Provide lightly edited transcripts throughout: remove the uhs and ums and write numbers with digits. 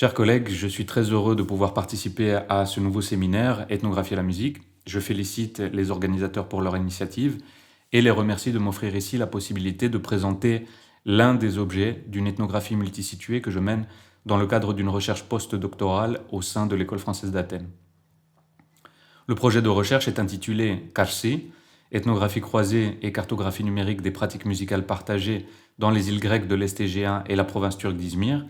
Chers collègues, je suis très heureux de pouvoir participer à ce nouveau séminaire Ethnographie à la musique. Je félicite les organisateurs pour leur initiative et les remercie de m'offrir ici la possibilité de présenter l'un des objets d'une ethnographie multisituée que je mène dans le cadre d'une recherche postdoctorale au sein de l'École française d'Athènes. Le projet de recherche est intitulé Karsi, ethnographie croisée et cartographie numérique des pratiques musicales partagées dans les îles grecques de l'Est égéen et la province turque d'Izmir,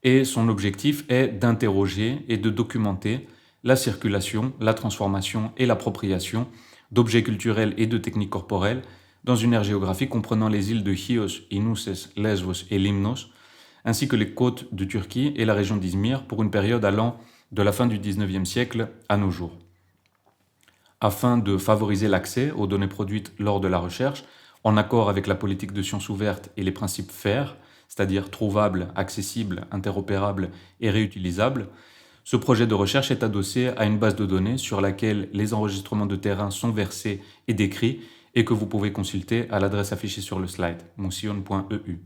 et son objectif est d'interroger et de documenter la circulation, la transformation et l'appropriation d'objets culturels et de techniques corporelles dans une aire géographique comprenant les îles de Chios, Inousses, Lesvos et Limnos, ainsi que les côtes de Turquie et la région d'Izmir pour une période allant de la fin du XIXe siècle à nos jours. Afin de favoriser l'accès aux données produites lors de la recherche, en accord avec la politique de sciences ouvertes et les principes FAIR, c'est-à-dire trouvables, accessibles, interopérables et réutilisables, ce projet de recherche est adossé à une base de données sur laquelle les enregistrements de terrain sont versés et décrits et que vous pouvez consulter à l'adresse affichée sur le slide, moussion.eu.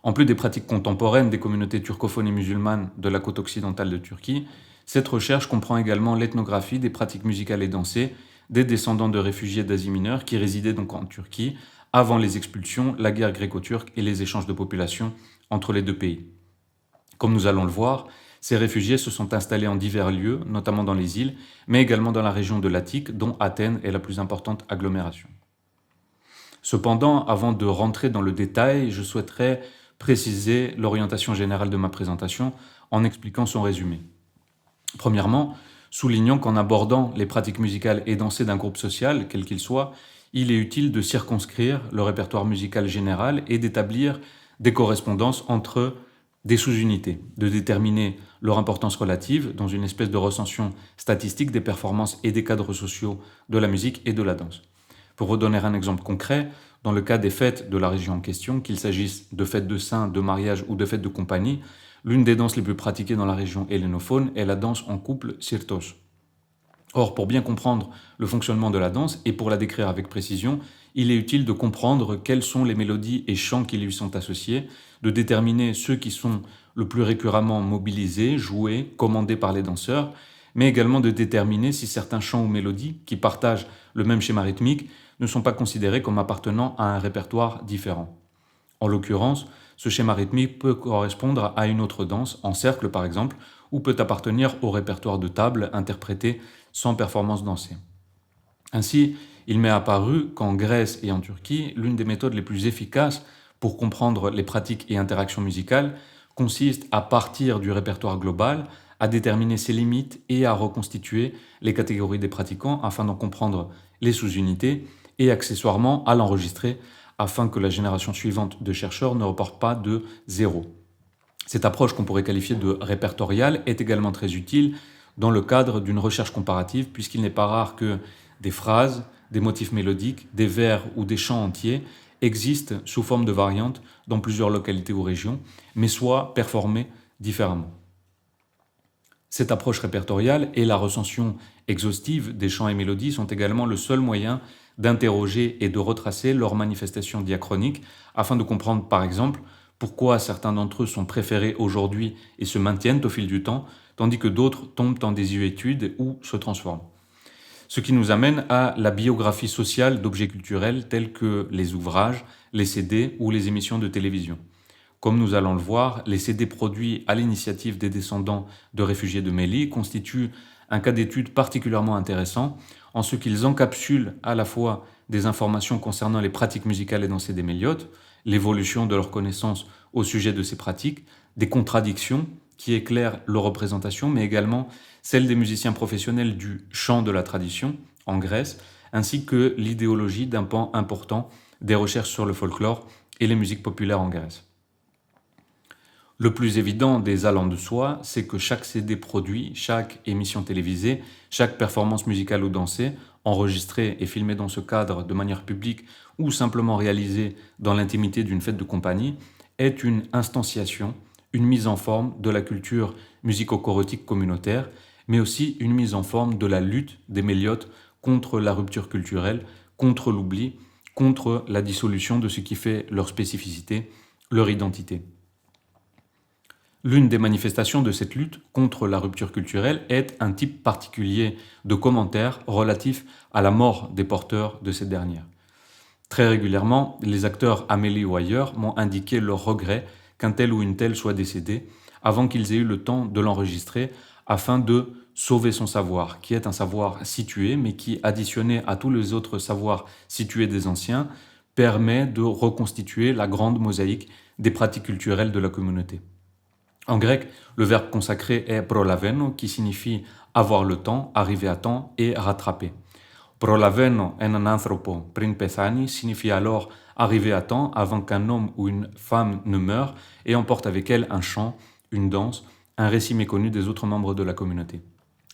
En plus des pratiques contemporaines des communautés turcophones et musulmanes de la côte occidentale de Turquie, cette recherche comprend également l'ethnographie des pratiques musicales et dansées des descendants de réfugiés d'Asie mineure qui résidaient donc en Turquie avant les expulsions, la guerre gréco-turque et les échanges de population entre les deux pays. Comme nous allons le voir, ces réfugiés se sont installés en divers lieux, notamment dans les îles, mais également dans la région de l'Attique, dont Athènes est la plus importante agglomération. Cependant, avant de rentrer dans le détail, je souhaiterais préciser l'orientation générale de ma présentation en expliquant son résumé. Premièrement, soulignons qu'en abordant les pratiques musicales et dansées d'un groupe social, quel qu'il soit, il est utile de circonscrire le répertoire musical général et d'établir des correspondances entre des sous-unités, de déterminer leur importance relative dans une espèce de recension statistique des performances et des cadres sociaux de la musique et de la danse. Pour vous donner un exemple concret, dans le cas des fêtes de la région en question, qu'il s'agisse de fêtes de saints, de mariage ou de fêtes de compagnie, l'une des danses les plus pratiquées dans la région hellénophone est la danse en couple sirtos. Or, pour bien comprendre le fonctionnement de la danse et pour la décrire avec précision, il est utile de comprendre quelles sont les mélodies et chants qui lui sont associés, de déterminer ceux qui sont le plus récurrentement mobilisés, joués, commandés par les danseurs, mais également de déterminer si certains chants ou mélodies qui partagent le même schéma rythmique ne sont pas considérés comme appartenant à un répertoire différent. En l'occurrence, ce schéma rythmique peut correspondre à une autre danse, en cercle par exemple, ou peut appartenir au répertoire de table interprété sans performance dansée. Ainsi, il m'est apparu qu'en Grèce et en Turquie, l'une des méthodes les plus efficaces pour comprendre les pratiques et interactions musicales consiste à partir du répertoire global, à déterminer ses limites et à reconstituer les catégories des pratiquants afin d'en comprendre les sous-unités et accessoirement à l'enregistrer afin que la génération suivante de chercheurs ne reparte pas de zéro. Cette approche qu'on pourrait qualifier de répertoriale est également très utile dans le cadre d'une recherche comparative puisqu'il n'est pas rare que des phrases, des motifs mélodiques, des vers ou des chants entiers existent sous forme de variantes dans plusieurs localités ou régions, mais soient performés différemment. Cette approche répertoriale et la recension exhaustive des chants et mélodies sont également le seul moyen d'interroger et de retracer leurs manifestations diachroniques afin de comprendre par exemple pourquoi certains d'entre eux sont préférés aujourd'hui et se maintiennent au fil du temps, tandis que d'autres tombent en désuétude ou se transforment. Ce qui nous amène à la biographie sociale d'objets culturels tels que les ouvrages, les CD ou les émissions de télévision. Comme nous allons le voir, les CD produits à l'initiative des descendants de réfugiés de Mélie constituent un cas d'étude particulièrement intéressant en ce qu'ils encapsulent à la fois des informations concernant les pratiques musicales et dansées des Méliotes, l'évolution de leurs connaissances au sujet de ces pratiques, des contradictions qui éclairent leur représentation, mais également celles des musiciens professionnels du chant de la tradition en Grèce, ainsi que l'idéologie d'un pan important des recherches sur le folklore et les musiques populaires en Grèce. Le plus évident des allant de soi, c'est que chaque CD produit, chaque émission télévisée, chaque performance musicale ou dansée, enregistrée et filmée dans ce cadre de manière publique ou simplement réalisée dans l'intimité d'une fête de compagnie, est une instantiation, une mise en forme de la culture musico-chorétique communautaire, mais aussi une mise en forme de la lutte des Méliotes contre la rupture culturelle, contre l'oubli, contre la dissolution de ce qui fait leur spécificité, leur identité. L'une des manifestations de cette lutte contre la rupture culturelle est un type particulier de commentaires relatifs à la mort des porteurs de cette dernière. Très régulièrement, les acteurs Amélie ou ailleurs m'ont indiqué leur regret qu'un tel ou une telle soit décédé avant qu'ils aient eu le temps de l'enregistrer afin de sauver son savoir, qui est un savoir situé, mais qui, additionné à tous les autres savoirs situés des anciens, permet de reconstituer la grande mosaïque des pratiques culturelles de la communauté. En grec, le verbe consacré est prolaveno, qui signifie avoir le temps, arriver à temps et rattraper. Prolaveno έναν άνθρωπο πριν πεθάνει signifie alors arriver à temps avant qu'un homme ou une femme ne meure et emporte avec elle un chant, une danse, un récit méconnu des autres membres de la communauté.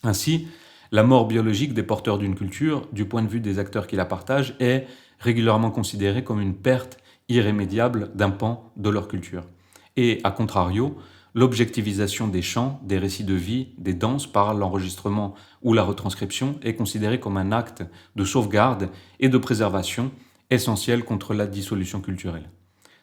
Ainsi, la mort biologique des porteurs d'une culture, du point de vue des acteurs qui la partagent, est régulièrement considérée comme une perte irrémédiable d'un pan de leur culture. Et, à contrario, l'objectivisation des chants, des récits de vie, des danses par l'enregistrement ou la retranscription est considérée comme un acte de sauvegarde et de préservation essentiel contre la dissolution culturelle.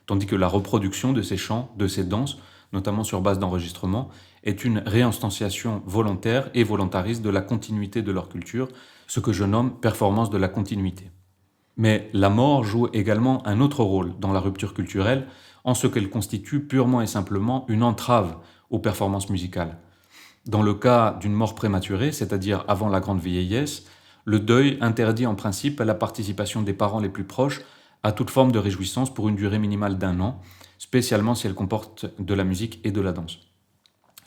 Tandis que la reproduction de ces chants, de ces danses, notamment sur base d'enregistrement, est une réinstanciation volontaire et volontariste de la continuité de leur culture, ce que je nomme performance de la continuité. Mais la mort joue également un autre rôle dans la rupture culturelle, en ce qu'elle constitue purement et simplement une entrave aux performances musicales. Dans le cas d'une mort prématurée, c'est-à-dire avant la grande vieillesse, le deuil interdit en principe la participation des parents les plus proches à toute forme de réjouissance pour une durée minimale d'1 an, spécialement si elle comporte de la musique et de la danse.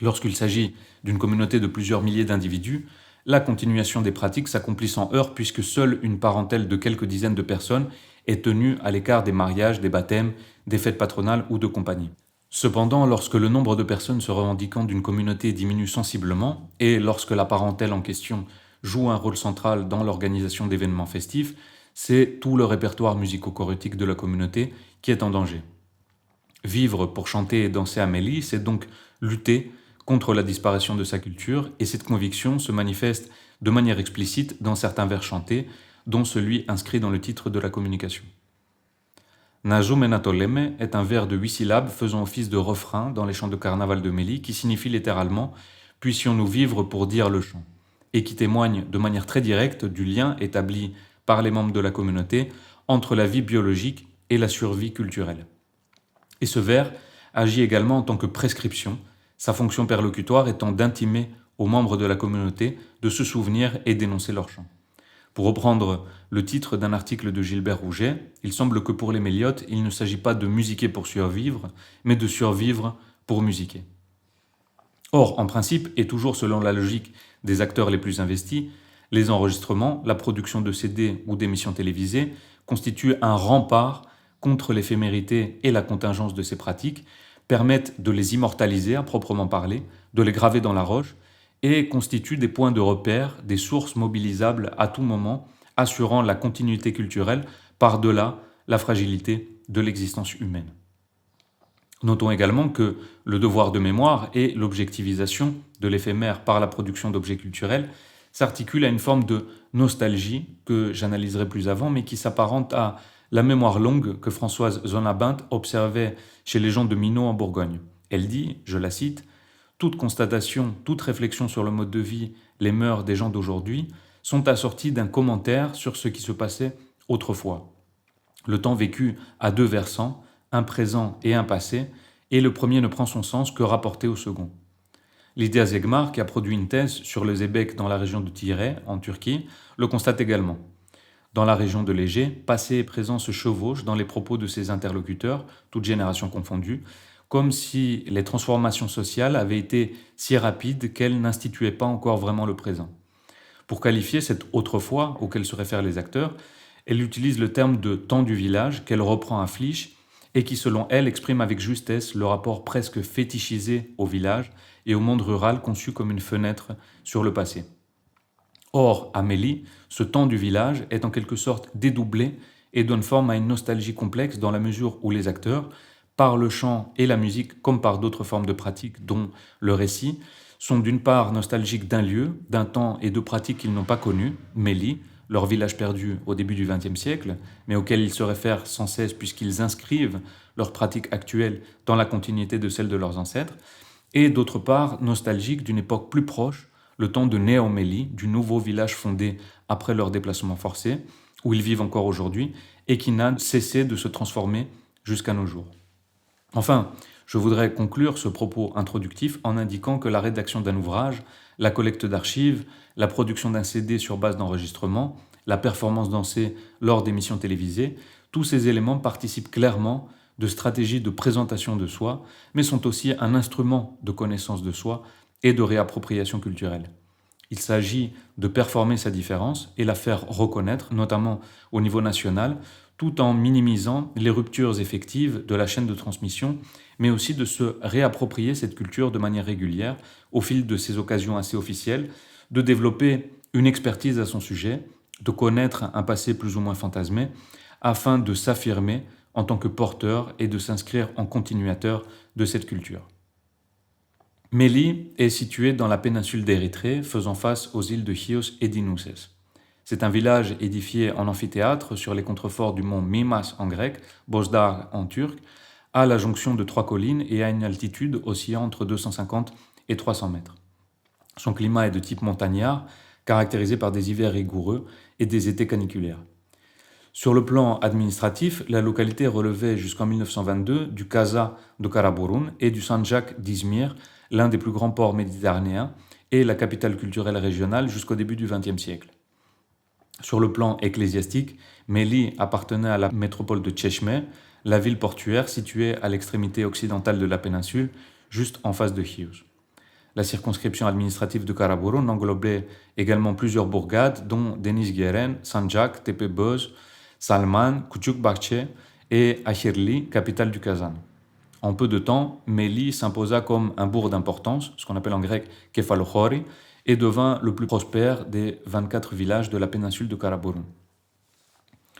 Lorsqu'il s'agit d'une communauté de plusieurs milliers d'individus, la continuation des pratiques s'accomplit sans heurts puisque seule une parentèle de quelques dizaines de personnes est tenue à l'écart des mariages, des baptêmes, des fêtes patronales ou de compagnie. Cependant, lorsque le nombre de personnes se revendiquant d'une communauté diminue sensiblement et lorsque la parentèle en question joue un rôle central dans l'organisation d'événements festifs, c'est tout le répertoire musico-chorétique de la communauté qui est en danger. Vivre pour chanter et danser Amélie, c'est donc lutter contre la disparition de sa culture, et cette conviction se manifeste de manière explicite dans certains vers chantés, dont celui inscrit dans le titre de la communication. Najum Enatoleme est un vers de 8 syllabes faisant office de refrain dans les chants de carnaval de Mélie, qui signifie littéralement « Puissions-nous vivre pour dire le chant », et qui témoigne de manière très directe du lien établi par les membres de la communauté entre la vie biologique et la survie culturelle. Et ce vers agit également en tant que prescription, sa fonction perlocutoire étant d'intimer aux membres de la communauté de se souvenir et d'énoncer leur chant. Pour reprendre le titre d'un article de Gilbert Rouget, il semble que pour les Méliotes, il ne s'agit pas de musiquer pour survivre, mais de survivre pour musiquer. Or, en principe, et toujours selon la logique des acteurs les plus investis, les enregistrements, la production de CD ou d'émissions télévisées constituent un rempart contre l'éphémérité et la contingence de ces pratiques, permettent de les immortaliser à proprement parler, de les graver dans la roche, et constituent des points de repère, des sources mobilisables à tout moment, assurant la continuité culturelle par-delà la fragilité de l'existence humaine. Notons également que le devoir de mémoire et l'objectivisation de l'éphémère par la production d'objets culturels s'articulent à une forme de nostalgie que j'analyserai plus avant, mais qui s'apparente à la mémoire longue que Françoise Zonabint observait chez les gens de Minot en Bourgogne. Elle dit, je la cite, « Toute constatation, toute réflexion sur le mode de vie, les mœurs des gens d'aujourd'hui sont assorties d'un commentaire sur ce qui se passait autrefois. Le temps vécu a deux versants, un présent et un passé, et le premier ne prend son sens que rapporté au second. » Lydia Zegmar, qui a produit une thèse sur le zébek dans la région de Tiret, en Turquie, le constate également. Dans la région de l'Égée, passé et présent se chevauchent dans les propos de ses interlocuteurs, toutes générations confondues, comme si les transformations sociales avaient été si rapides qu'elles n'instituaient pas encore vraiment le présent. Pour qualifier cette autrefois auquel se réfèrent les acteurs, elle utilise le terme de temps du village qu'elle reprend à Flich et qui, selon elle, exprime avec justesse le rapport presque fétichisé au village et au monde rural conçu comme une fenêtre sur le passé. Or, Amélie, ce temps du village est en quelque sorte dédoublé et donne forme à une nostalgie complexe dans la mesure où les acteurs, par le chant et la musique comme par d'autres formes de pratiques dont le récit, sont d'une part nostalgiques d'un lieu, d'un temps et de pratiques qu'ils n'ont pas connues, Mélie, leur village perdu au début du XXe siècle, mais auquel ils se réfèrent sans cesse puisqu'ils inscrivent leurs pratiques actuelles dans la continuité de celles de leurs ancêtres, et d'autre part nostalgiques d'une époque plus proche, le temps de Néomélie, du nouveau village fondé après leur déplacement forcé, où ils vivent encore aujourd'hui, et qui n'a cessé de se transformer jusqu'à nos jours. Enfin, je voudrais conclure ce propos introductif en indiquant que la rédaction d'un ouvrage, la collecte d'archives, la production d'un CD sur base d'enregistrement, la performance dansée lors d'émissions télévisées, tous ces éléments participent clairement de stratégies de présentation de soi, mais sont aussi un instrument de connaissance de soi et de réappropriation culturelle. Il s'agit de performer sa différence et la faire reconnaître, notamment au niveau national, tout en minimisant les ruptures effectives de la chaîne de transmission, mais aussi de se réapproprier cette culture de manière régulière, au fil de ces occasions assez officielles, de développer une expertise à son sujet, de connaître un passé plus ou moins fantasmé, afin de s'affirmer en tant que porteur et de s'inscrire en continuateur de cette culture. Mélie est située dans la péninsule d'Érythrée, faisant face aux îles de Chios et d'Inousses. C'est un village édifié en amphithéâtre sur les contreforts du mont Mimas en grec, Bozdar en turc, à la jonction de trois collines et à une altitude oscillant entre 250 et 300 mètres. Son climat est de type montagnard, caractérisé par des hivers rigoureux et des étés caniculaires. Sur le plan administratif, la localité relevait jusqu'en 1922 du Kaza de Karaburun et du Sanjak d'Izmir, l'un des plus grands ports méditerranéens, et la capitale culturelle régionale jusqu'au début du XXe siècle. Sur le plan ecclésiastique, Mélie appartenait à la métropole de Tchechmé, la ville portuaire située à l'extrémité occidentale de la péninsule, juste en face de Chios. La circonscription administrative de Karaburun englobait également plusieurs bourgades, dont Denizgeren, Sanjak, Tepeböz, Salman, Küçükbahçe et Ahirli, capitale du Kazan. En peu de temps, Mélie s'imposa comme un bourg d'importance, ce qu'on appelle en grec Kefalochori, et devint le plus prospère des 24 villages de la péninsule de Karaburun.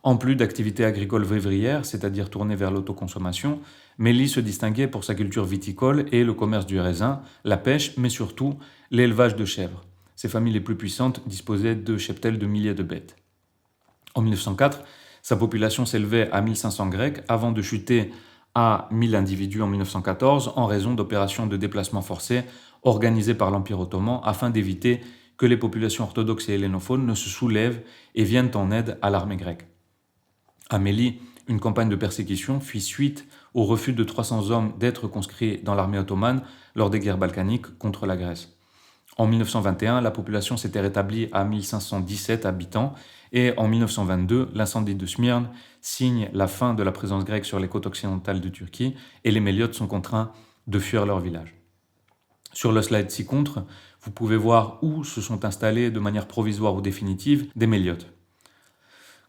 En plus d'activités agricoles vivrières, c'est-à-dire tournées vers l'autoconsommation, Mélie se distinguait pour sa culture viticole et le commerce du raisin, la pêche, mais surtout l'élevage de chèvres. Ses familles les plus puissantes disposaient de cheptels de milliers de bêtes. En 1904, sa population s'élevait à 1500 Grecs avant de chuter à 1000 individus en 1914 en raison d'opérations de déplacement forcé organisées par l'Empire ottoman afin d'éviter que les populations orthodoxes et hellénophones ne se soulèvent et viennent en aide à l'armée grecque. À Mélie, une campagne de persécution fit suite au refus de 300 hommes d'être conscrits dans l'armée ottomane lors des guerres balkaniques contre la Grèce. En 1921, la population s'était rétablie à 1517 habitants et en 1922, l'incendie de Smyrne signe la fin de la présence grecque sur les côtes occidentales de Turquie et les Méliotes sont contraints de fuir leur village. Sur le slide ci-contre, vous pouvez voir où se sont installés de manière provisoire ou définitive des Méliotes.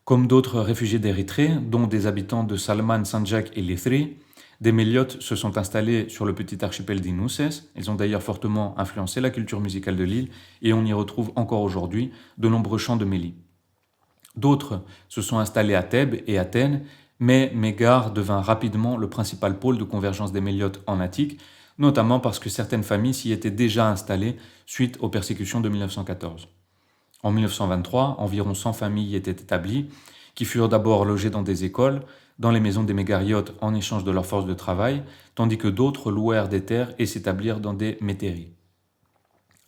Comme d'autres réfugiés d'Érythrée, dont des habitants de Salman, Sanjak et Lithri, des Méliotes se sont installés sur le petit archipel d'Inousses. Ils ont d'ailleurs fortement influencé la culture musicale de l'île et on y retrouve encore aujourd'hui de nombreux chants de Mélie. D'autres se sont installés à Thèbes et Athènes, mais Mégare devint rapidement le principal pôle de convergence des Méliotes en Attique, notamment parce que certaines familles s'y étaient déjà installées suite aux persécutions de 1914. En 1923, environ 100 familles y étaient établies, qui furent d'abord logées dans des écoles, dans les maisons des mégariotes en échange de leur force de travail, tandis que d'autres louèrent des terres et s'établirent dans des métairies.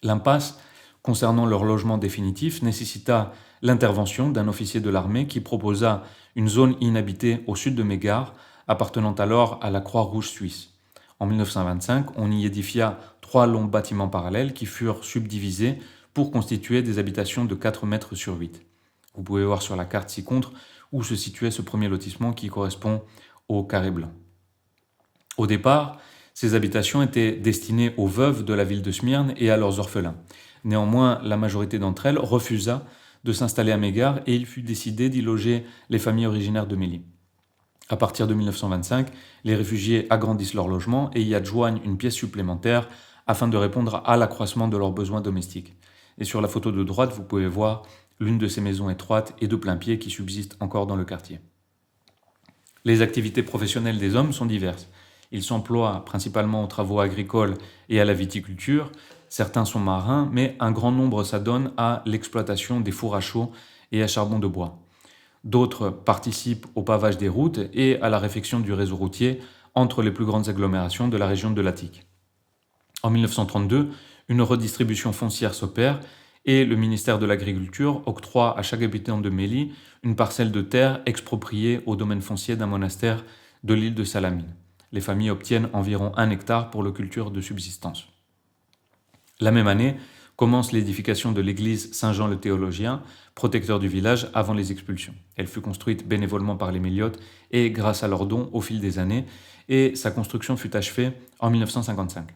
L'impasse concernant leur logement définitif nécessita l'intervention d'un officier de l'armée qui proposa une zone inhabitée au sud de Mégare, appartenant alors à la Croix-Rouge suisse. En 1925, on y édifia 3 longs bâtiments parallèles qui furent subdivisés pour constituer des habitations de 4 mètres sur 8. Vous pouvez voir sur la carte ci-contre où se situait ce premier lotissement qui correspond au carré blanc. Au départ, ces habitations étaient destinées aux veuves de la ville de Smyrne et à leurs orphelins. Néanmoins, la majorité d'entre elles refusa de s'installer à Mégare et il fut décidé d'y loger les familles originaires de Mélie. À partir de 1925, les réfugiés agrandissent leur logement et y adjoignent une pièce supplémentaire afin de répondre à l'accroissement de leurs besoins domestiques. Et sur la photo de droite, vous pouvez voir l'une de ces maisons étroites et de plein pied qui subsistent encore dans le quartier. Les activités professionnelles des hommes sont diverses. Ils s'emploient principalement aux travaux agricoles et à la viticulture. Certains sont marins, mais un grand nombre s'adonnent à l'exploitation des fours à chaux et à charbon de bois. D'autres participent au pavage des routes et à la réfection du réseau routier entre les plus grandes agglomérations de la région de l'Attique. En 1932, une redistribution foncière s'opère et le ministère de l'Agriculture octroie à chaque habitant de Mélie une parcelle de terre expropriée au domaine foncier d'un monastère de l'île de Salamine. Les familles obtiennent environ 1 hectare pour la culture de subsistance. La même année, commence l'édification de l'église Saint-Jean le Théologien, protecteur du village avant les expulsions. Elle fut construite bénévolement par les Méliotes et grâce à leurs dons au fil des années, et sa construction fut achevée en 1955.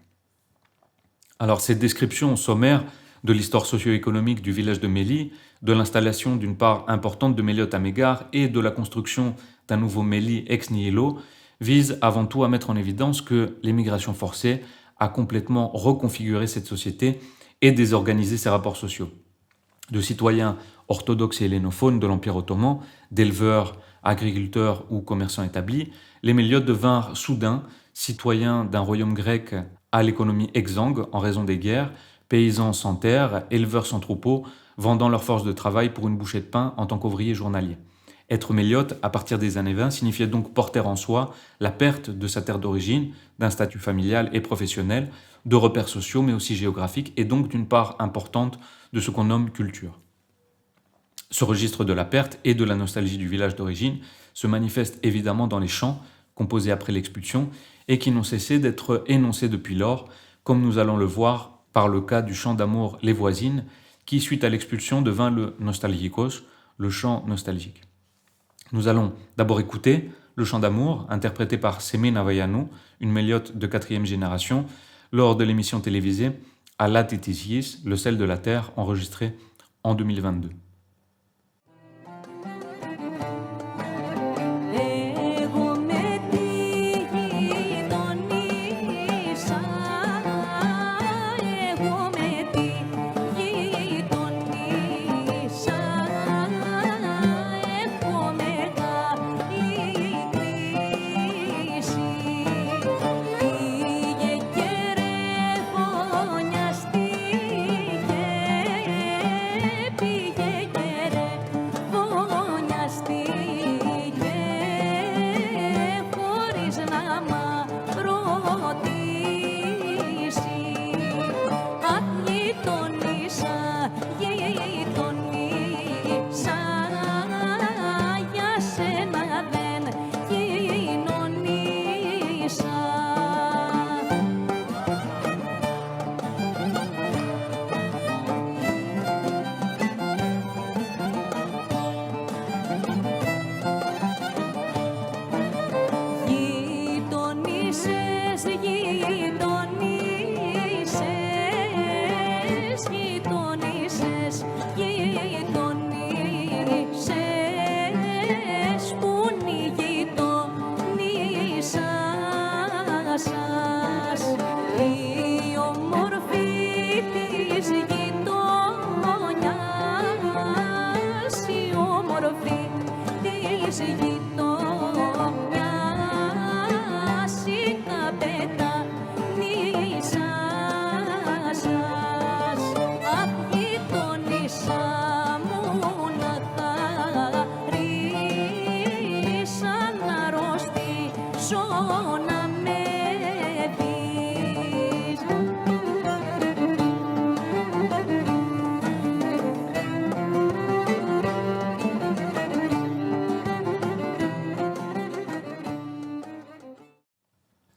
Alors cette description sommaire de l'histoire socio-économique du village de Mélie, de l'installation d'une part importante de Méliotes à Mégare et de la construction d'un nouveau Mélie ex nihilo, vise avant tout à mettre en évidence que l'émigration forcée a complètement reconfiguré cette société et désorganisé ses rapports sociaux. De citoyens orthodoxes et hellénophones de l'Empire ottoman, d'éleveurs, agriculteurs ou commerçants établis, les Méliotes devinrent soudain citoyens d'un royaume grec à l'économie exsangue en raison des guerres, paysans sans terre, éleveurs sans troupeaux, vendant leur force de travail pour une bouchée de pain en tant qu'ouvriers journaliers. Être méliote, à partir des années 20, signifiait donc porter en soi la perte de sa terre d'origine, d'un statut familial et professionnel, de repères sociaux mais aussi géographiques, et donc d'une part importante de ce qu'on nomme culture. Ce registre de la perte et de la nostalgie du village d'origine se manifeste évidemment dans les chants composés après l'expulsion et qui n'ont cessé d'être énoncés depuis lors, comme nous allons le voir par le cas du chant d'amour Les Voisines, qui suite à l'expulsion devint le Nostalgikos, le chant nostalgique. Nous allons d'abord écouter le chant d'amour, interprété par Semé Navayanu, une méliote de 4e génération, lors de l'émission télévisée Ala Titis, le sel de la terre, enregistrée en 2022.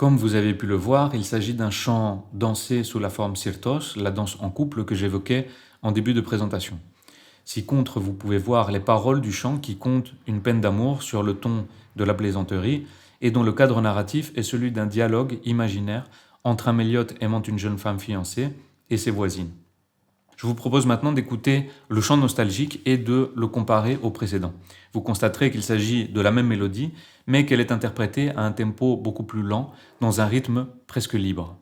Comme vous avez pu le voir, il s'agit d'un chant dansé sous la forme sirtos, la danse en couple que j'évoquais en début de présentation. Ci-contre, vous pouvez voir les paroles du chant qui comptent une peine d'amour sur le ton de la plaisanterie et dont le cadre narratif est celui d'un dialogue imaginaire entre un méliote aimant une jeune femme fiancée et ses voisines. Je vous propose maintenant d'écouter le chant nostalgique et de le comparer au précédent. Vous constaterez qu'il s'agit de la même mélodie, mais qu'elle est interprétée à un tempo beaucoup plus lent, dans un rythme presque libre.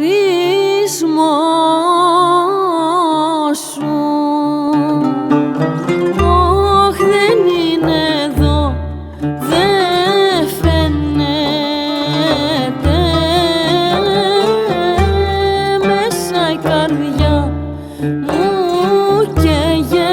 χωρισμό σου. Όχ, δεν είναι εδώ, δεν φαίνεται, μέσα η καρδιά μου καίγεται.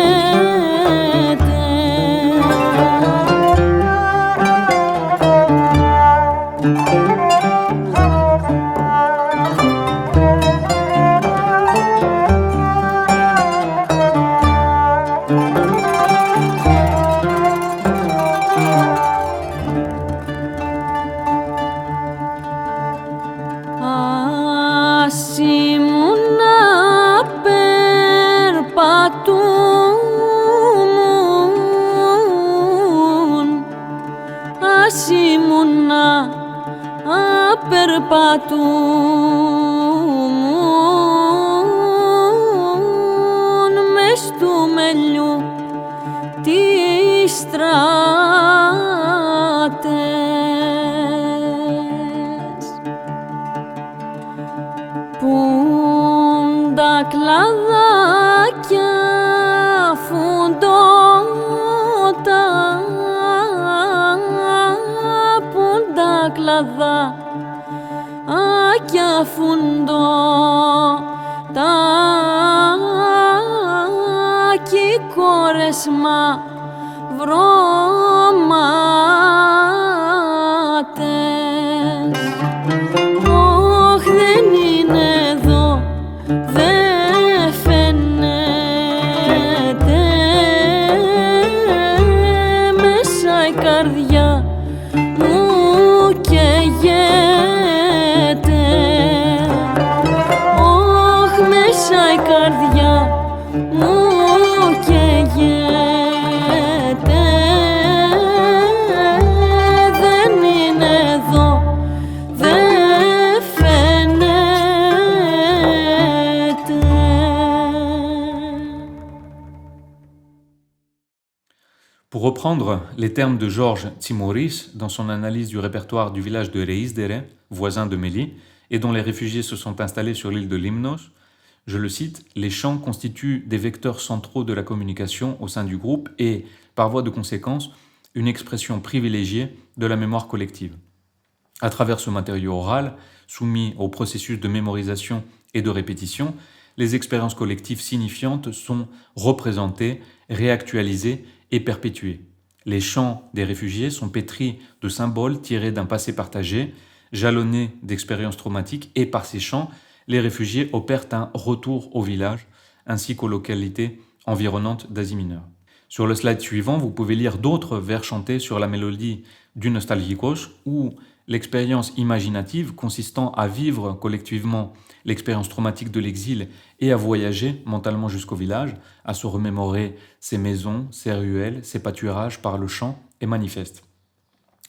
Ας ήμουν να περπατούμουν, ας ήμουν να περπατούμουν μες του μελιού τις στράτες. Πουν τα κλαδάκια φουντώτα, πουν τα κλαδάκια φουντώτα κι οι κόρες μαυρώματες. Όχ, δεν είναι εδώ, δεν φαίνεται, μέσα η καρδιά μου καίγεται. Όχ, μέσα η καρδιά μου καίγεται, δεν είναι εδώ, δεν φαίνεται. Pour reprendre les termes de Georges Tsimouris dans son analyse du répertoire du village de Reisdere, voisin de Méli, et dont les réfugiés se sont installés sur l'île de Limnos, je le cite, les chants constituent des vecteurs centraux de la communication au sein du groupe et, par voie de conséquence, une expression privilégiée de la mémoire collective. À travers ce matériau oral, soumis au processus de mémorisation et de répétition, les expériences collectives signifiantes sont représentées, réactualisées et perpétuées. Les chants des réfugiés sont pétris de symboles tirés d'un passé partagé, jalonnés d'expériences traumatiques, et par ces chants, les réfugiés opèrent un retour au village ainsi qu'aux localités environnantes d'Asie mineure. Sur le slide suivant, vous pouvez lire d'autres vers chantés sur la mélodie du Nostalgikos, où l'expérience imaginative consistant à vivre collectivement l'expérience traumatique de l'exil et à voyager mentalement jusqu'au village, à se remémorer ses maisons, ses ruelles, ses pâturages par le chant, est manifeste.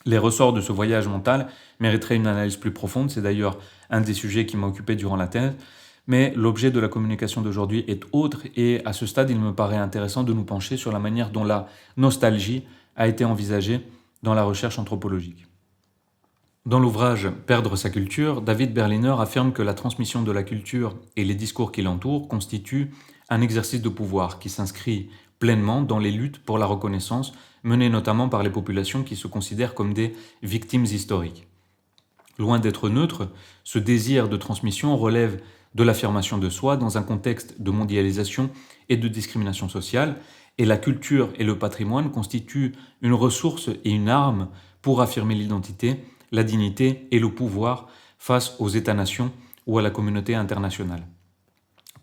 Les ressorts de ce voyage mental mériteraient une analyse plus profonde, c'est d'ailleurs un des sujets qui m'a occupé durant la thèse, mais l'objet de la communication d'aujourd'hui est autre et à ce stade il me paraît intéressant de nous pencher sur la manière dont la nostalgie a été envisagée dans la recherche anthropologique. Dans l'ouvrage Perdre sa culture, David Berliner affirme que la transmission de la culture et les discours qui l'entourent constituent un exercice de pouvoir qui s'inscrit pleinement dans les luttes pour la reconnaissance menées notamment par les populations qui se considèrent comme des victimes historiques. Loin d'être neutre, ce désir de transmission relève de l'affirmation de soi dans un contexte de mondialisation et de discrimination sociale, et la culture et le patrimoine constituent une ressource et une arme pour affirmer l'identité, la dignité et le pouvoir face aux États-nations ou à la communauté internationale.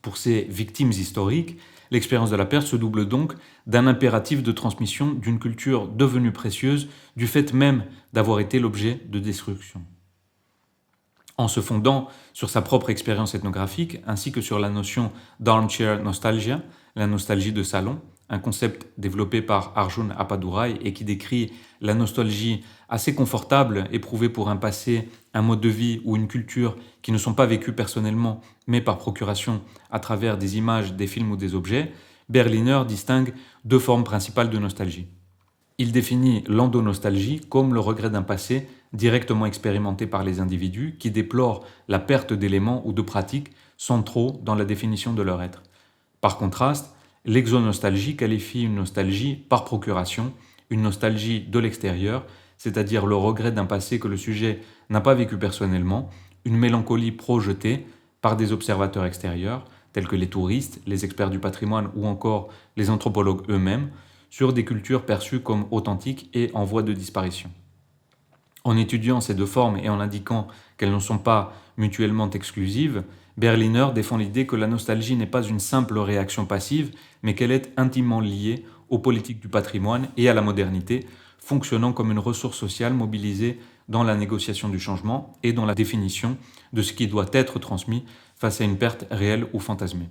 Pour ces victimes historiques, l'expérience de la perte se double donc d'un impératif de transmission d'une culture devenue précieuse du fait même d'avoir été l'objet de destruction. En se fondant sur sa propre expérience ethnographique ainsi que sur la notion d'armchair nostalgia, la nostalgie de salon, un concept développé par Arjun Appadurai et qui décrit la nostalgie assez confortable éprouvée pour un passé, un mode de vie ou une culture qui ne sont pas vécus personnellement mais par procuration à travers des images, des films ou des objets, Berliner distingue deux formes principales de nostalgie. Il définit l'endonostalgie comme le regret d'un passé directement expérimenté par les individus qui déplorent la perte d'éléments ou de pratiques centraux dans la définition de leur être. Par contraste, l'exonostalgie qualifie une nostalgie par procuration, une nostalgie de l'extérieur, c'est-à-dire le regret d'un passé que le sujet n'a pas vécu personnellement, une mélancolie projetée par des observateurs extérieurs, tels que les touristes, les experts du patrimoine ou encore les anthropologues eux-mêmes, sur des cultures perçues comme authentiques et en voie de disparition. En étudiant ces deux formes et en indiquant qu'elles ne sont pas mutuellement exclusives, Berliner défend l'idée que la nostalgie n'est pas une simple réaction passive, mais qu'elle est intimement liée aux politiques du patrimoine et à la modernité, fonctionnant comme une ressource sociale mobilisée dans la négociation du changement et dans la définition de ce qui doit être transmis face à une perte réelle ou fantasmée.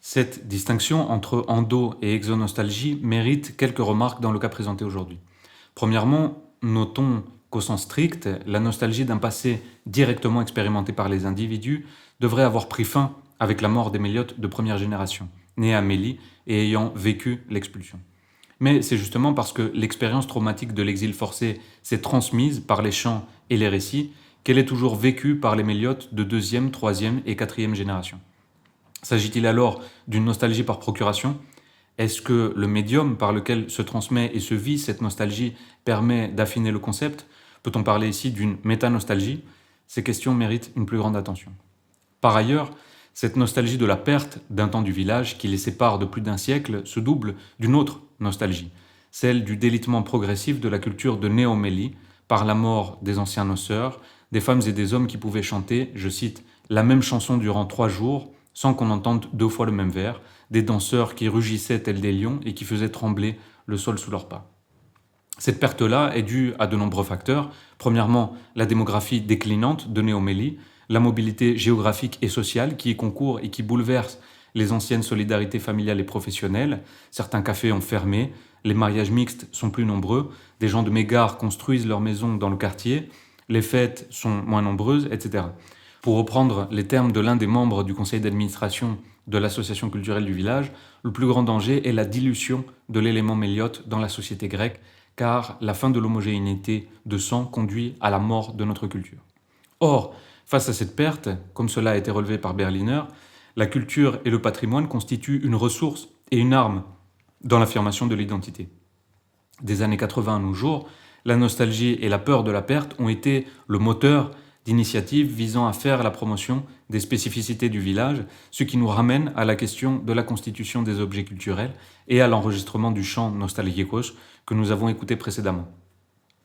Cette distinction entre endo- et exonostalgie mérite quelques remarques dans le cas présenté aujourd'hui. Premièrement, notons qu'au sens strict, la nostalgie d'un passé directement expérimenté par les individus devrait avoir pris fin avec la mort des Méliotes de première génération, nés à Mélie et ayant vécu l'expulsion. Mais c'est justement parce que l'expérience traumatique de l'exil forcé s'est transmise par les chants et les récits qu'elle est toujours vécue par les Méliotes de deuxième, troisième et quatrième génération. S'agit-il alors d'une nostalgie par procuration ? Est-ce que le médium par lequel se transmet et se vit cette nostalgie permet d'affiner le concept ? Peut-on parler ici d'une métanostalgie ? Ces questions méritent une plus grande attention. Par ailleurs, cette nostalgie de la perte d'un temps du village qui les sépare de plus d'un siècle se double d'une autre nostalgie, celle du délitement progressif de la culture de Néomélie par la mort des anciens noceurs, des femmes et des hommes qui pouvaient chanter, je cite, « la même chanson durant 3 jours », sans qu'on entende 2 fois le même vers, des danseurs qui rugissaient tels des lions et qui faisaient trembler le sol sous leurs pas. Cette perte-là est due à de nombreux facteurs. Premièrement, la démographie déclinante de Néomélie, la mobilité géographique et sociale qui y concourt et qui bouleverse les anciennes solidarités familiales et professionnelles. Certains cafés ont fermé, les mariages mixtes sont plus nombreux, des gens de Mégare construisent leurs maisons dans le quartier, les fêtes sont moins nombreuses, etc. Pour reprendre les termes de l'un des membres du conseil d'administration de l'association culturelle du village, le plus grand danger est la dilution de l'élément méliote dans la société grecque, car la fin de l'homogénéité de sang conduit à la mort de notre culture. Or, face à cette perte, comme cela a été relevé par Berliner, la culture et le patrimoine constituent une ressource et une arme dans l'affirmation de l'identité. Des années 80 à nos jours, la nostalgie et la peur de la perte ont été le moteur d'initiatives visant à faire la promotion des spécificités du village, ce qui nous ramène à la question de la constitution des objets culturels et à l'enregistrement du chant Nostalgikos que nous avons écouté précédemment.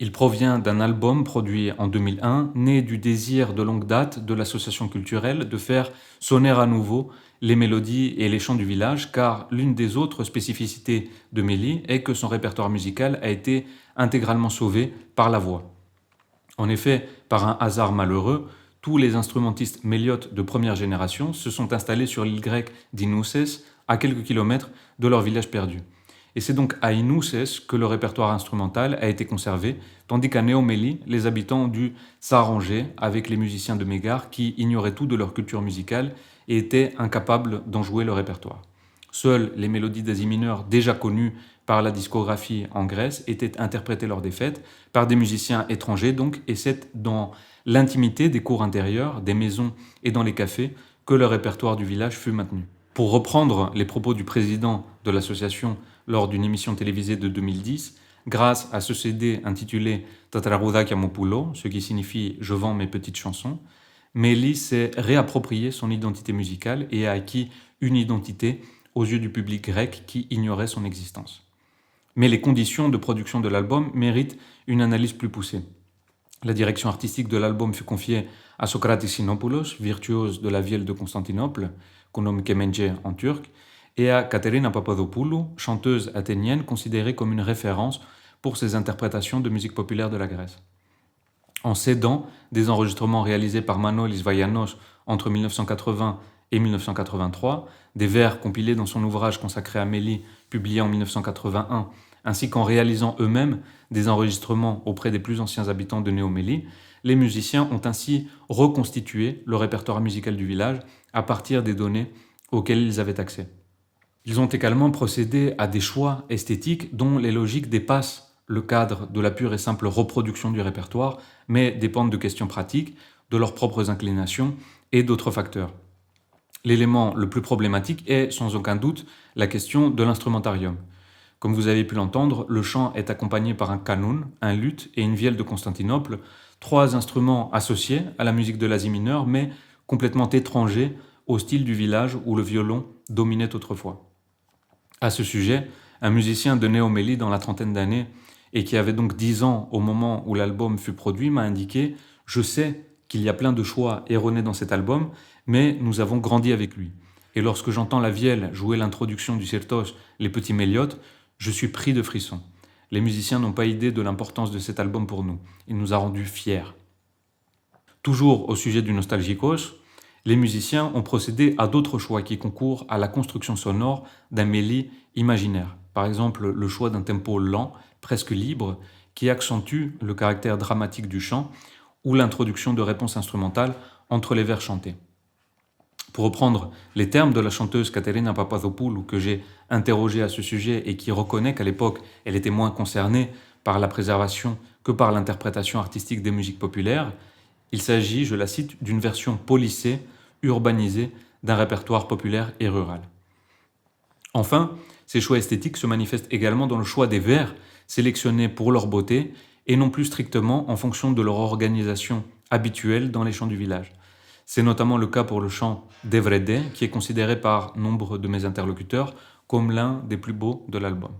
Il provient d'un album produit en 2001, né du désir de longue date de l'association culturelle de faire sonner à nouveau les mélodies et les chants du village, car l'une des autres spécificités de Mélie est que son répertoire musical a été intégralement sauvé par la voix. En effet, par un hasard malheureux, tous les instrumentistes méliotes de première génération se sont installés sur l'île grecque d'Inousses, à quelques kilomètres de leur village perdu. Et c'est donc à Inousses que le répertoire instrumental a été conservé, tandis qu'à Néomélie, les habitants ont dû s'arranger avec les musiciens de Mégare qui ignoraient tout de leur culture musicale et étaient incapables d'en jouer le répertoire. Seules les mélodies d'Asie mineure déjà connues par la discographie en Grèce étaient interprétées lors des fêtes par des musiciens étrangers donc, et c'est dans l'intimité des cours intérieurs, des maisons et dans les cafés que le répertoire du village fut maintenu. Pour reprendre les propos du président de l'association lors d'une émission télévisée de 2010, grâce à ce CD intitulé Tatraruda Kiamopoulo, ce qui signifie « Je vends mes petites chansons », Mélie s'est réapproprié son identité musicale et a acquis une identité aux yeux du public grec qui ignorait son existence. Mais les conditions de production de l'album méritent une analyse plus poussée. La direction artistique de l'album fut confiée à Socrates Sinopoulos, virtuose de la vielle de Constantinople, qu'on nomme Kemenche en turc, et à Katerina Papadopoulou, chanteuse athénienne considérée comme une référence pour ses interprétations de musique populaire de la Grèce. En s'aidant des enregistrements réalisés par Manolis Vaianos entre 1980 et 1983, des vers compilés dans son ouvrage consacré à Mélie, publié en 1981, ainsi qu'en réalisant eux-mêmes des enregistrements auprès des plus anciens habitants de Néomélie, les musiciens ont ainsi reconstitué le répertoire musical du village à partir des données auxquelles ils avaient accès. Ils ont également procédé à des choix esthétiques dont les logiques dépassent le cadre de la pure et simple reproduction du répertoire, mais dépendent de questions pratiques, de leurs propres inclinations et d'autres facteurs. L'élément le plus problématique est, sans aucun doute, la question de l'instrumentarium. Comme vous avez pu l'entendre, le chant est accompagné par un kanoun, un luth et une vielle de Constantinople, trois instruments associés à la musique de l'Asie mineure, mais complètement étrangers au style du village où le violon dominait autrefois. À ce sujet, un musicien de Néomélie dans la trentaine d'années et qui avait donc 10 ans au moment où l'album fut produit m'a indiqué « Je sais qu'il y a plein de choix erronés dans cet album, mais nous avons grandi avec lui. Et lorsque j'entends la vielle jouer l'introduction du Certos, les petits méliotes, je suis pris de frissons. Les musiciens n'ont pas idée de l'importance de cet album pour nous. Il nous a rendus fiers. » Toujours au sujet du Nostalgicos, les musiciens ont procédé à d'autres choix qui concourent à la construction sonore d'un méli imaginaire. Par exemple, le choix d'un tempo lent, presque libre, qui accentue le caractère dramatique du chant, ou l'introduction de réponses instrumentales entre les vers chantés. Pour reprendre les termes de la chanteuse Katerina Papadopoulou que j'ai interrogée à ce sujet et qui reconnaît qu'à l'époque, elle était moins concernée par la préservation que par l'interprétation artistique des musiques populaires, il s'agit, je la cite, d'une version polissée, urbanisée d'un répertoire populaire et rural. Enfin, ces choix esthétiques se manifestent également dans le choix des vers sélectionnés pour leur beauté et non plus strictement en fonction de leur organisation habituelle dans les chants du village. C'est notamment le cas pour le chant d'Evrede, qui est considéré par nombre de mes interlocuteurs comme l'un des plus beaux de l'album.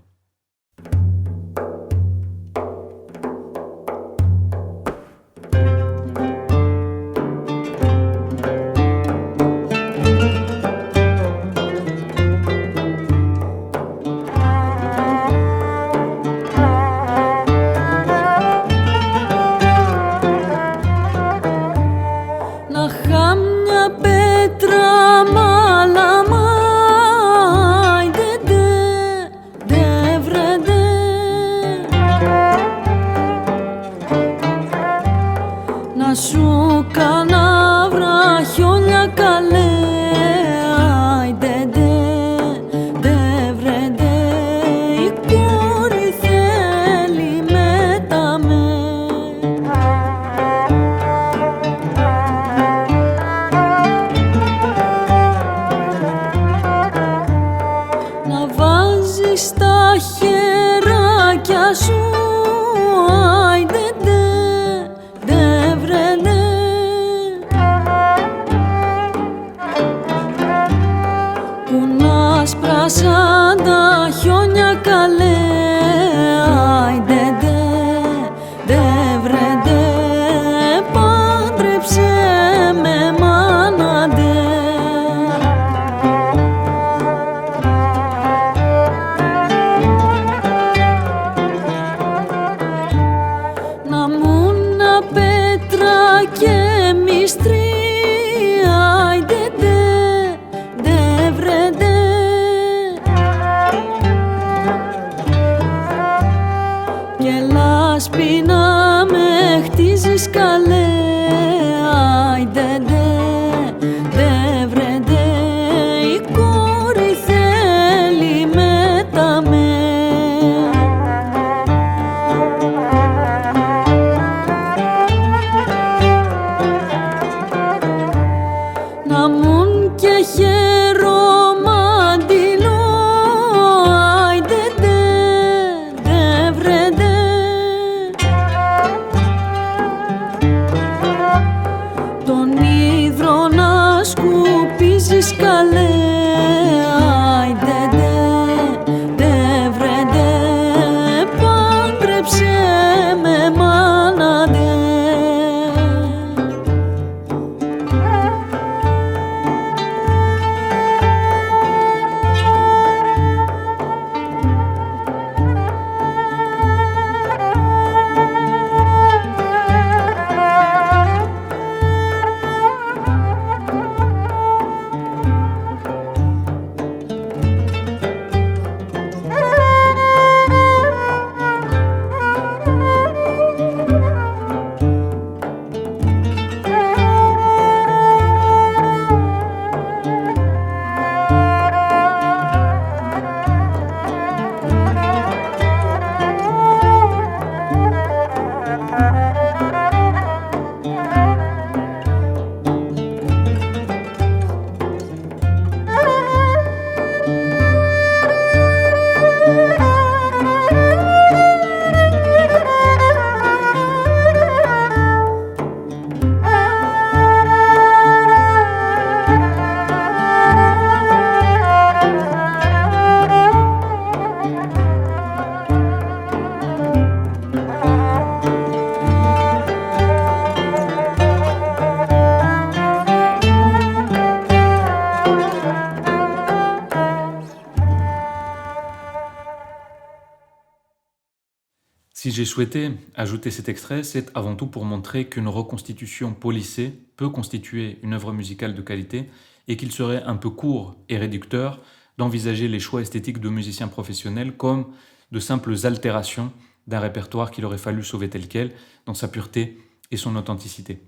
Si j'ai souhaité ajouter cet extrait, c'est avant tout pour montrer qu'une reconstitution policée peut constituer une œuvre musicale de qualité et qu'il serait un peu court et réducteur d'envisager les choix esthétiques de musiciens professionnels comme de simples altérations d'un répertoire qu'il aurait fallu sauver tel quel dans sa pureté et son authenticité.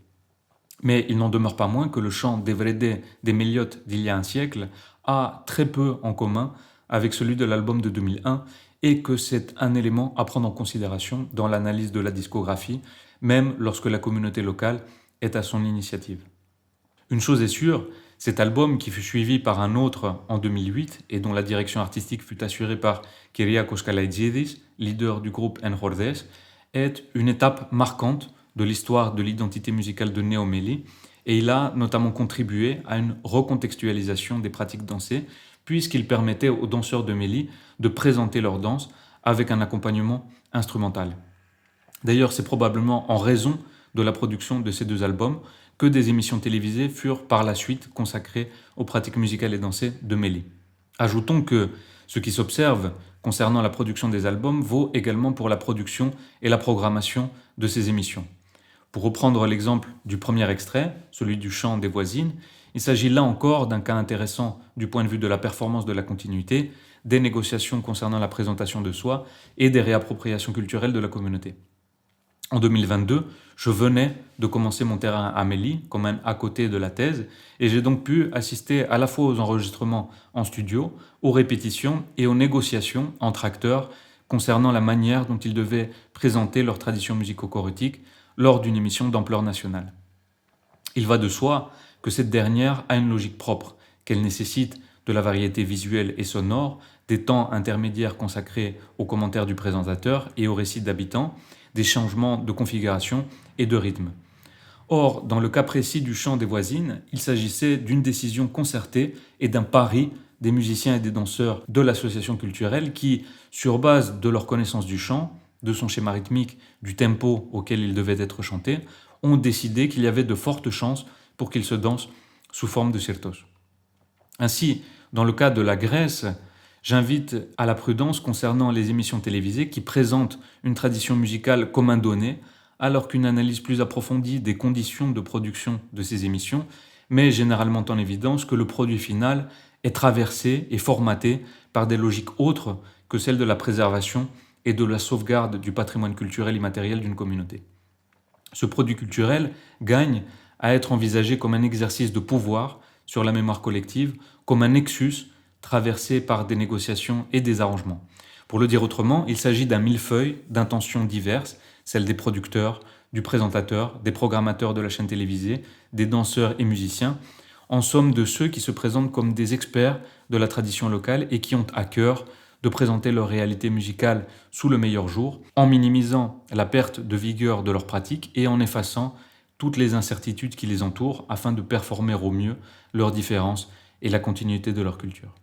Mais il n'en demeure pas moins que le chant d'Evrede des Méliotes d'il y a un siècle a très peu en commun avec celui de l'album de 2001 et que c'est un élément à prendre en considération dans l'analyse de la discographie, même lorsque la communauté locale est à son initiative. Une chose est sûre, cet album qui fut suivi par un autre en 2008 et dont la direction artistique fut assurée par Kyriakos Kalaidjidis, leader du groupe Enjordes, est une étape marquante de l'histoire de l'identité musicale de Neo Meli et il a notamment contribué à une recontextualisation des pratiques dansées puisqu'il permettait aux danseurs de Meli de présenter leur danse avec un accompagnement instrumental. D'ailleurs, c'est probablement en raison de la production de ces deux albums que des émissions télévisées furent par la suite consacrées aux pratiques musicales et dansées de Meli. Ajoutons que ce qui s'observe concernant la production des albums vaut également pour la production et la programmation de ces émissions. Pour reprendre l'exemple du premier extrait, celui du chant des voisines, il s'agit là encore d'un cas intéressant du point de vue de la performance de la continuité, des négociations concernant la présentation de soi et des réappropriations culturelles de la communauté. En 2022, je venais de commencer mon terrain à Meli, comme un à côté de la thèse, et j'ai donc pu assister à la fois aux enregistrements en studio, aux répétitions et aux négociations entre acteurs concernant la manière dont ils devaient présenter leur tradition musico-chorétique lors d'une émission d'ampleur nationale. Il va de soi que cette dernière a une logique propre, qu'elle nécessite de la variété visuelle et sonore, des temps intermédiaires consacrés aux commentaires du présentateur et aux récits d'habitants, des changements de configuration et de rythme. Or, dans le cas précis du chant des voisines, il s'agissait d'une décision concertée et d'un pari des musiciens et des danseurs de l'association culturelle qui, sur base de leur connaissance du chant, de son schéma rythmique, du tempo auquel il devait être chanté, ont décidé qu'il y avait de fortes chances pour qu'il se danse sous forme de certos. Ainsi, dans le cas de la Grèce, j'invite à la prudence concernant les émissions télévisées qui présentent une tradition musicale comme un donné, alors qu'une analyse plus approfondie des conditions de production de ces émissions met généralement en évidence que le produit final est traversé et formaté par des logiques autres que celles de la préservation et de la sauvegarde du patrimoine culturel immatériel d'une communauté. Ce produit culturel gagne à être envisagé comme un exercice de pouvoir sur la mémoire collective, comme un nexus traversé par des négociations et des arrangements. Pour le dire autrement, il s'agit d'un millefeuille d'intentions diverses, celles des producteurs, du présentateur, des programmateurs de la chaîne télévisée, des danseurs et musiciens, en somme de ceux qui se présentent comme des experts de la tradition locale et qui ont à cœur de présenter leur réalité musicale sous le meilleur jour, en minimisant la perte de vigueur de leur pratique et en effaçant toutes les incertitudes qui les entourent afin de performer au mieux leurs différences et la continuité de leur culture.